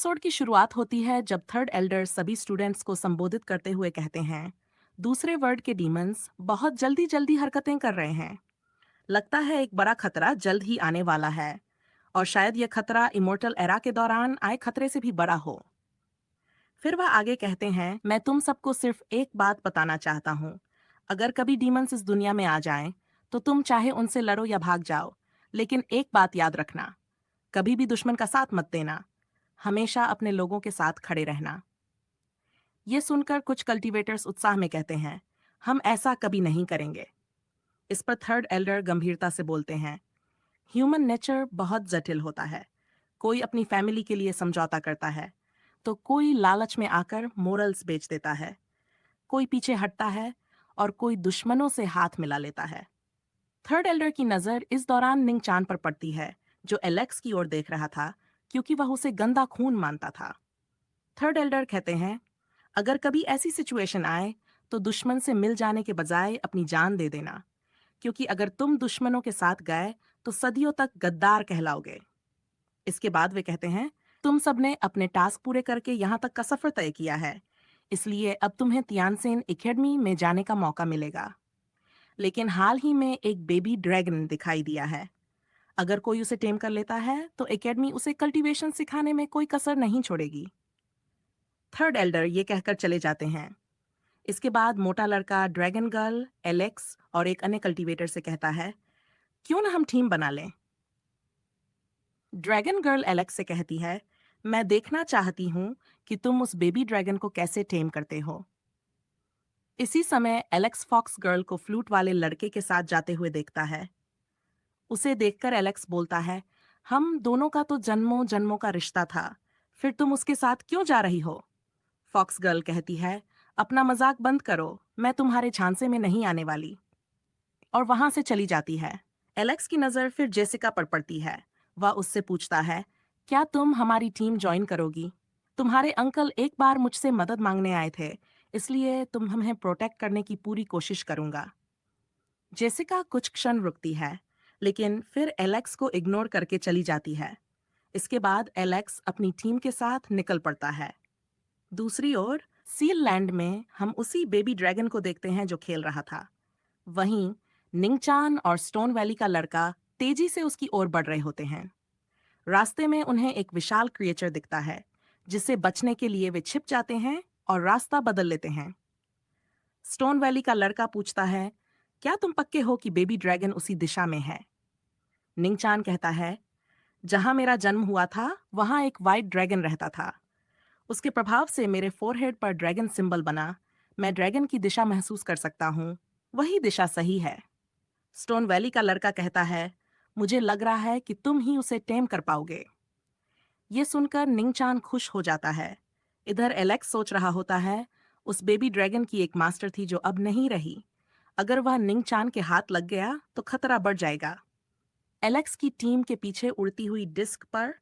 Episode की शुरुआत होती है जब थर्ड एल्डर सभी स्टूडेंट्स को संबोधित करते हुए कहते हैं, दूसरे वर्ल्ड के डीमंस बहुत जल्दी जल्दी हरकतें कर रहे हैं। लगता है एक बड़ा खतरा जल्द ही आने वाला है, और शायद यह खतरा इमोर्टल एरा के दौरान आए खतरे से भी बड़ा हो। फिर वह आगे कहते हैं, मैं तुम सबको सिर्फ एक बात बताना चाहता हूँ। अगर कभी डीमंस इस दुनिया में आ जाएं, तो तुम चाहे उनसे लड़ो या भाग जाओ, लेकिन एक बात याद रखना, कभी भी दुश्मन का साथ मत देना। हमेशा अपने लोगों के साथ खड़े रहना। ये सुनकर कुछ कल्टीवेटर्स उत्साह में कहते हैं, हम ऐसा कभी नहीं करेंगे। इस पर थर्ड एल्डर गंभीरता से बोलते हैं, ह्यूमन नेचर बहुत जटिल होता है। कोई अपनी फैमिली के लिए समझौता करता है, तो कोई लालच में आकर मोरल्स बेच देता है, कोई पीछे हटता है, और कोई दुश्मनों से हाथ मिला लेता है। थर्ड एल्डर की नज़र इस दौरान निंगचान पर पड़ती है, जो एलेक्स की ओर देख रहा था, क्योंकि वह उसे गंदा खून मानता था। थर्ड एल्डर कहते हैं, अगर कभी ऐसी सिचुएशन आए, तो दुश्मन से मिल जाने के बजाय अपनी जान दे देना, क्योंकि अगर तुम दुश्मनों के साथ गए, तो सदियों तक गद्दार कहलाओगे। इसके बाद वे कहते हैं, तुम सबने अपने टास्क पूरे करके यहाँ तक का सफर तय किया है, इसलिए अब तुम्हें तियानसेन एकेडमी में जाने का मौका मिलेगा। लेकिन हाल ही में एक बेबी ड्रैगन दिखाई दिया है। अगर कोई उसे टेम कर लेता है, तो एकेडमी उसे कल्टीवेशन सिखाने में कोई कसर नहीं छोड़ेगी। थर्ड एल्डर ये कहकर चले जाते हैं। इसके बाद मोटा लड़का ड्रैगन गर्ल, एलेक्स और एक अन्य कल्टीवेटर से कहता है, क्यों ना हम टीम बना लें। ड्रैगन गर्ल एलेक्स से कहती है, मैं देखना चाहती हूँ कि तुम उस बेबी ड्रैगन को कैसे टेम करते हो। इसी समय एलेक्स फॉक्स गर्ल को फ्लूट वाले लड़के के साथ जाते हुए देखता है। उसे देखकर एलेक्स बोलता है, हम दोनों का तो जन्मों जन्मों का रिश्ता था, फिर तुम उसके साथ क्यों जा रही हो। फॉक्स गर्ल कहती है, अपना मजाक बंद करो, मैं तुम्हारे झांसे में नहीं आने वाली। और वहां से चली जाती है। एलेक्स की नजर फिर जेसिका पर पड़ती है। वह उससे पूछता है, क्या तुम हमारी टीम ज्वाइन करोगी? तुम्हारे अंकल एक बार मुझसे मदद मांगने आए थे, इसलिए तुम हमें प्रोटेक्ट करने की पूरी कोशिश करूंगा। जेसिका कुछ क्षण रुकती है, लेकिन फिर एलेक्स को इग्नोर करके चली जाती है। इसके बाद एलेक्स अपनी टीम के साथ निकल पड़ता है। दूसरी ओर सील लैंड में हम उसी बेबी ड्रैगन को देखते हैं जो खेल रहा था। वहीं निंगचान और स्टोन वैली का लड़का तेजी से उसकी ओर बढ़ रहे होते हैं। रास्ते में उन्हें एक विशाल क्रिएचर दिखता है, जिससे बचने के लिए वे छिप जाते हैं और रास्ता बदल लेते हैं। स्टोन वैली का लड़का पूछता है, क्या तुम पक्के हो कि बेबी ड्रैगन उसी दिशा में है? निंगचान कहता है, जहां मेरा जन्म हुआ था वहां एक वाइट ड्रैगन रहता था। उसके प्रभाव से मेरे फोरहेड पर ड्रैगन सिंबल बना। मैं ड्रैगन की दिशा महसूस कर सकता हूँ, वही दिशा सही है। स्टोन वैली का लड़का कहता है, मुझे लग रहा है कि तुम ही उसे टेम कर पाओगे। ये सुनकर निंगचान खुश हो जाता है। इधर एलेक्स सोच रहा होता है, उस बेबी ड्रैगन की एक मास्टर थी जो अब नहीं रही। अगर वह निंगचान के हाथ लग गया तो खतरा बढ़ जाएगा। एलेक्स की टीम के पीछे उड़ती हुई डिस्क पर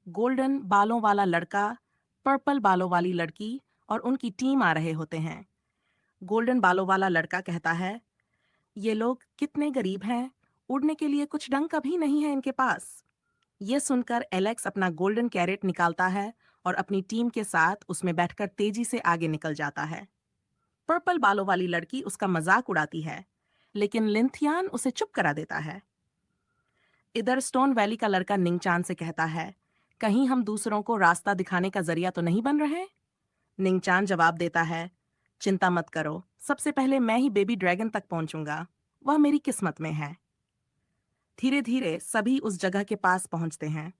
गोल्डन बालों वाला लड़का, पर्पल बालों वाली लड़की और उनकी टीम आ रहे होते हैं। गोल्डन बालों वाला लड़का कहता है, ये लोग कितने गरीब हैं, उड़ने के लिए कुछ ढंग का भी नहीं है इनके पास। ये सुनकर एलेक्स अपना गोल्डन कैरेट निकालता है और अपनी टीम के साथ उसमें बैठकर तेजी से आगे निकल जाता है। पर्पल बालों वाली लड़की उसका मजाक उड़ाती है, लेकिन लिंथियान उसे चुप करा देता है। इधर स्टोन वैली का लड़का निंगचान से कहता है, कहीं हम दूसरों को रास्ता दिखाने का जरिया तो नहीं बन रहे? निंगचान जवाब देता है, चिंता मत करो, सबसे पहले मैं ही बेबी ड्रैगन तक पहुंचूंगा, वह मेरी किस्मत में है। धीरे धीरे सभी उस जगह के पास पहुंचते हैं।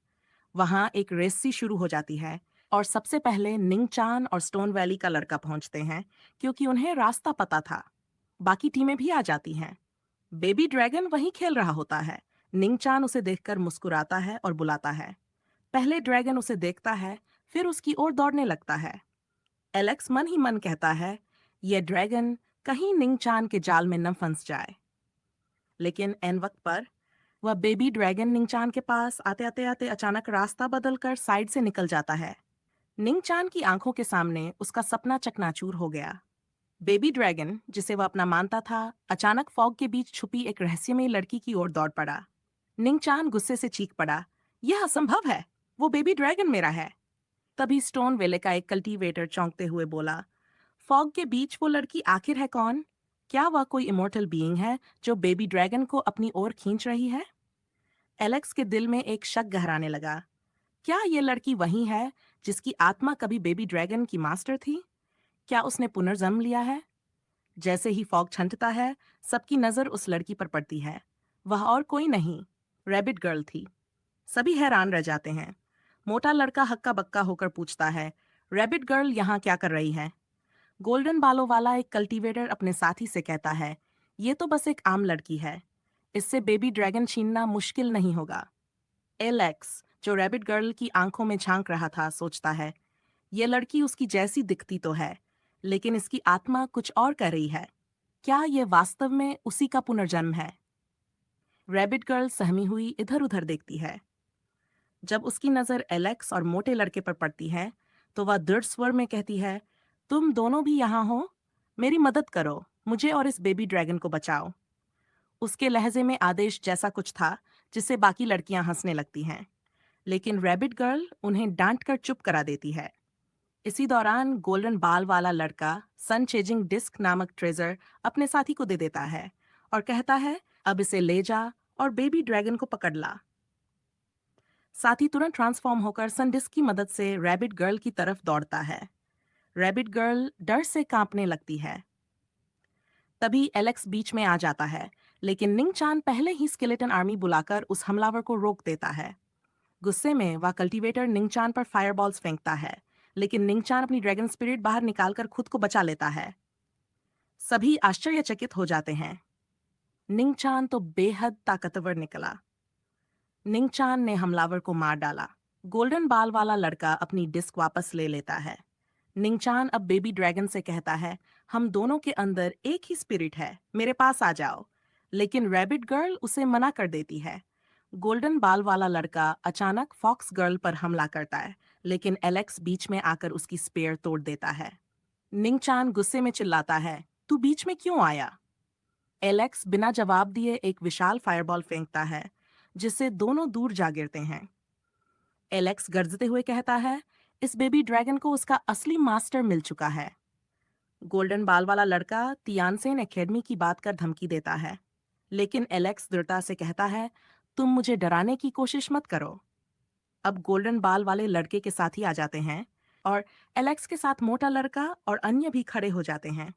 वहां एक रेस सी शुरू हो जाती है, और सबसे पहले निंगचान और स्टोन वैली का लड़का पहुंचते हैं, क्योंकि उन्हें रास्ता पता था। बाकी टीमें भी आ जाती हैं। बेबी ड्रैगन वहीं खेल रहा होता है। निंगचान उसे देखकर मुस्कुराता है और बुलाता है। पहले ड्रैगन उसे देखता है, फिर उसकी ओर दौड़ने लगता है। एलेक्स मन ही मन कहता है, यह ड्रैगन कहीं निंगचान के जाल में न फंस जाए। लेकिन एन वक्त पर वह बेबी ड्रैगन निंगचान के पास आते आते आते अचानक रास्ता बदलकर साइड से निकल जाता है। निंगचान की आंखों के सामने उसका सपना चकनाचूर हो गया। बेबी ड्रैगन, जिसे वह अपना मानता था, अचानक फॉग के बीच छुपी एक रहस्यमयी लड़की की ओर दौड़ पड़ा। निंगचान गुस्से से चीख पड़ा, यह असंभव है, वो बेबी ड्रैगन मेरा है। तभी स्टोन वेले का एक कल्टीवेटर चौंकते हुए बोला, फॉग के बीच वो लड़की आखिर है कौन? क्या वह कोई इमोर्टल बीइंग है जो बेबी ड्रैगन को अपनी ओर खींच रही है? एलेक्स के दिल में एक शक गहराने लगा। क्या ये लड़की वही है जिसकी आत्मा कभी बेबी ड्रैगन की मास्टर थी? क्या उसने पुनर्जन्म लिया है? जैसे ही फॉग छंटता है, सबकी नजर उस लड़की पर पड़ती है। वह और कोई नहीं, रैबिट गर्ल थी। सभी हैरान रह जाते हैं। मोटा लड़का हक्का बक्का होकर पूछता है, रैबिट गर्ल यहाँ क्या कर रही है? गोल्डन बालों वाला एक कल्टीवेटर अपने साथी से कहता है, ये तो बस एक आम लड़की है। इससे बेबी ड्रैगन छीनना मुश्किल नहीं होगा। एलेक्स, जो रैबिट गर्ल की आंखों में झांक रहा था, सोचता है, ये लड़की उसकी जैसी दिखती तो है, लेकिन इसकी आत्मा कुछ और कर रही है। क्या ये वास्तव में उसी का पुनर्जन्म है? रैबिट गर्ल सहमी हुई इधर उधर देखती है। जब उसकी नजर एलेक्स और मोटे लड़के पर पड़ती है, तो वह दृढ़ स्वर में कहती है, तुम दोनों भी यहाँ हो? मेरी मदद करो, मुझे और इस बेबी ड्रैगन को बचाओ। उसके लहजे में आदेश जैसा कुछ था, जिससे बाकी लड़कियां हंसने लगती हैं। लेकिन रैबिट गर्ल उन्हें डांट कर चुप करा देती है। इसी दौरान गोल्डन बाल वाला लड़का सन चेजिंग डिस्क नामक ट्रेजर अपने साथी को दे देता है और कहता है, अब इसे ले जा और बेबी ड्रैगन को पकड़ ला। साथी तुरंत ट्रांसफॉर्म होकर सन डिस्क की मदद से रैबिट गर्ल की तरफ दौड़ता है। रैबिट गर्ल डर से कांपने लगती है। तभी एलेक्स बीच में आ जाता है, लेकिन निंग चान पहले ही स्केलेटन आर्मी बुलाकर उस हमलावर को रोक देता है। गुस्से में वह कल्टीवेटर निंगचान पर फायरबॉल्स फेंकता है, लेकिन निंगचान अपनी ड्रैगन स्पिरिट बाहर निकालकर खुद को बचा लेता है। सभी आश्चर्यचकित हो जाते हैं। निंगचान तो बेहद ताकतवर निकला। निंगचान ने हमलावर को मार डाला। गोल्डन बाल वाला लड़का अपनी डिस्क वापस ले लेता है। निंगचान अब बेबी ड्रैगन से कहता है, हम दोनों के अंदर एक ही स्पिरिट है, मेरे पास आ जाओ। लेकिन रैबिट गर्ल उसे मना कर देती है। गोल्डन बाल वाला लड़का अचानक फॉक्स गर्ल पर हमला करता है, लेकिन एलेक्स बीच में आकर उसकी स्पेयर तोड़ देता है। निंगचान गुस्से में चिल्लाता है, तू बीच में क्यों आया? एलेक्स बिना जवाब दिए एक विशाल फायरबॉल फेंकता है, जिससे दोनों दूर जा गिरते हैं। एलेक्स गरजते हुए कहता है, इस बेबी ड्रैगन को उसका असली मास्टर मिल चुका है। गोल्डन बाल वाला लड़का तियानसेन एकेडमी की बात कर धमकी देता है, लेकिन एलेक्स दृढ़ता से कहता है, तुम मुझे डराने की कोशिश मत करो। अब गोल्डन बाल वाले लड़के के साथ ही आ जाते हैं और एलेक्स के साथ मोटा लड़का और अन्य भी खड़े हो जाते हैं।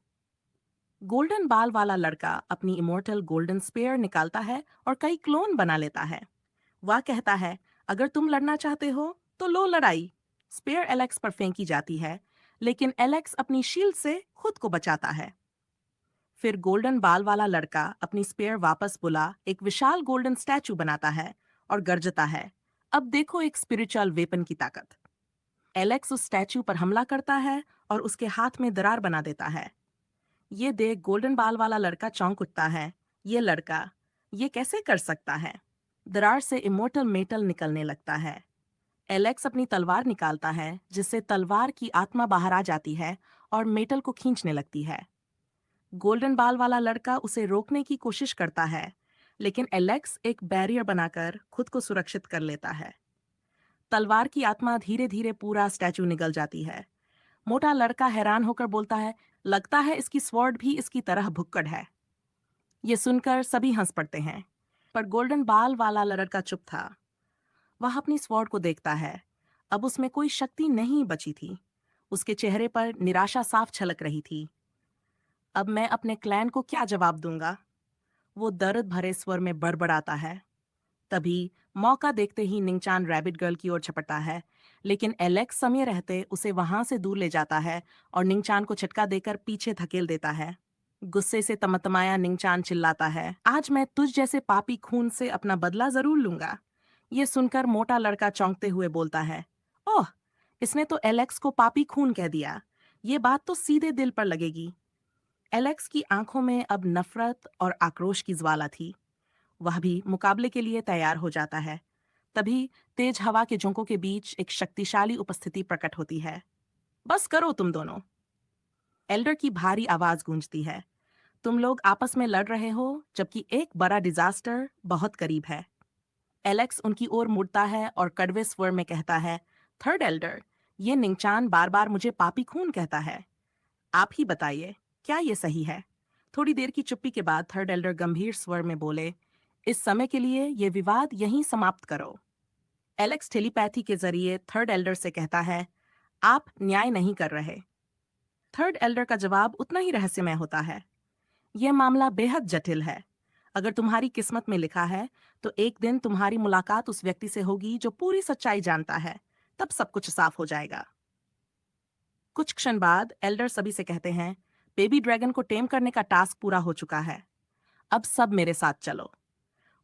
गोल्डन बाल वाला लड़का अपनी इमोर्टल गोल्डन स्पेयर निकालता है और कई क्लोन बना लेता है। वह कहता है, अगर तुम लड़ना चाहते हो तो लो लड़ाई। स्पेयर एलेक्स पर फेंकी जाती है, लेकिन एलेक्स अपनी शील्ड से खुद को बचाता है। फिर गोल्डन बाल वाला लड़का अपनी स्पेयर वापस बुला एक विशाल गोल्डन स्टैचू बनाता है और गरजता है, अब देखो एक स्पिरिचुअल वेपन की ताकत। एलेक्स उस स्टैचू पर हमला करता है और उसके हाथ में दरार बना देता है। ये देख गोल्डन बाल वाला लड़का चौंक उठता है। ये लड़का ये कैसे कर सकता है? दरार से इमोर्टल मेटल निकलने लगता है। एलेक्स अपनी तलवार निकालता है, जिससे तलवार की आत्मा बाहर आ जाती है और मेटल को खींचने लगती है। गोल्डन बाल वाला लड़का उसे रोकने की कोशिश करता है, लेकिन एलेक्स एक बैरियर बनाकर खुद को सुरक्षित कर लेता है। तलवार की आत्मा धीरे धीरे पूरा स्टैचू निगल जाती है। मोटा लड़का हैरान होकर बोलता है, लगता है इसकी स्वॉर्ड भी इसकी तरह भुक्कड़ है। ये सुनकर सभी हंस पड़ते हैं, पर गोल्डन बाल वाला लड़का चुप था। वह अपनी स्वॉर्ड को देखता है। अब उसमें कोई शक्ति नहीं बची थी। उसके चेहरे पर निराशा साफ झलक रही थी। अब मैं अपने क्लैन को क्या जवाब दूंगा? वो दर्द भरे स्वर में बड़बड़ाता है। तभी मौका देखते ही निंगचान रैबिट गर्ल की ओर झपटता है, लेकिन एलेक्स समय रहते उसे वहां से दूर ले जाता है और निंगचान को झटका देकर पीछे धकेल देता है। गुस्से से तमतमाया निंगचान चिल्लाता है, आज मैं तुझ जैसे पापी खून से अपना बदला जरूर लूंगा। ये सुनकर मोटा लड़का चौंकते हुए बोलता है, ओह, इसने तो एलेक्स को पापी खून कह दिया। ये बात तो सीधे दिल पर लगेगी। एलेक्स की आंखों में अब नफरत और आक्रोश की ज्वाला थी। वह भी मुकाबले के लिए तैयार हो जाता है। तभी तेज हवा के झोंकों के बीच एक शक्तिशाली उपस्थिति प्रकट होती है। बस करो तुम दोनों। एल्डर की भारी आवाज गूंजती है। तुम लोग आपस में लड़ रहे हो, जबकि एक बड़ा डिजास्टर बहुत करीब है। एलेक्स उनकी ओर मुड़ता है और कड़वे स्वर में कहता है, थर्ड एल्डर, ये निंगचान बार बार मुझे पापी खून कहता है। आप ही बताइए, क्या ये सही है? थोड़ी देर की चुप्पी के बाद थर्ड एल्डर गंभीर स्वर में बोले, इस समय के लिए ये विवाद यहीं समाप्त करो। एलेक्स टेलीपैथी के जरिए थर्ड एल्डर से कहता है, आप न्याय नहीं कर रहे। थर्ड एल्डर का जवाब उतना ही रहस्यमय होता है। यह मामला बेहद जटिल है। अगर तुम्हारी किस्मत में लिखा है, तो एक दिन तुम्हारी मुलाकात उस व्यक्ति से होगी जो पूरी सच्चाई जानता है। तब सब कुछ साफ हो जाएगा। कुछ क्षण बाद एल्डर सभी से कहते हैं, बेबी ड्रैगन को टेम करने का टास्क पूरा हो चुका है। अब सब मेरे साथ चलो।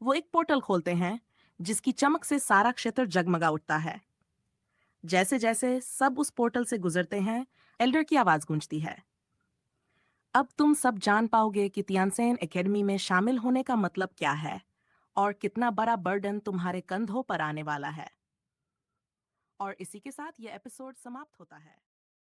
वो एक पोर्टल खोलते हैं, जिसकी चमक से सारा क्षेत्र जगमगा उठता है। जैसे जैसे सब उस पोर्टल से गुजरते हैं, एल्डर की आवाज गूंजती है, अब तुम सब जान पाओगे कि तियानसेन एकेडमी में शामिल होने का मतलब क्या है और कितना बड़ा बर्डन तुम्हारे कंधों पर आने वाला है। और इसी के साथ यह एपिसोड समाप्त होता है।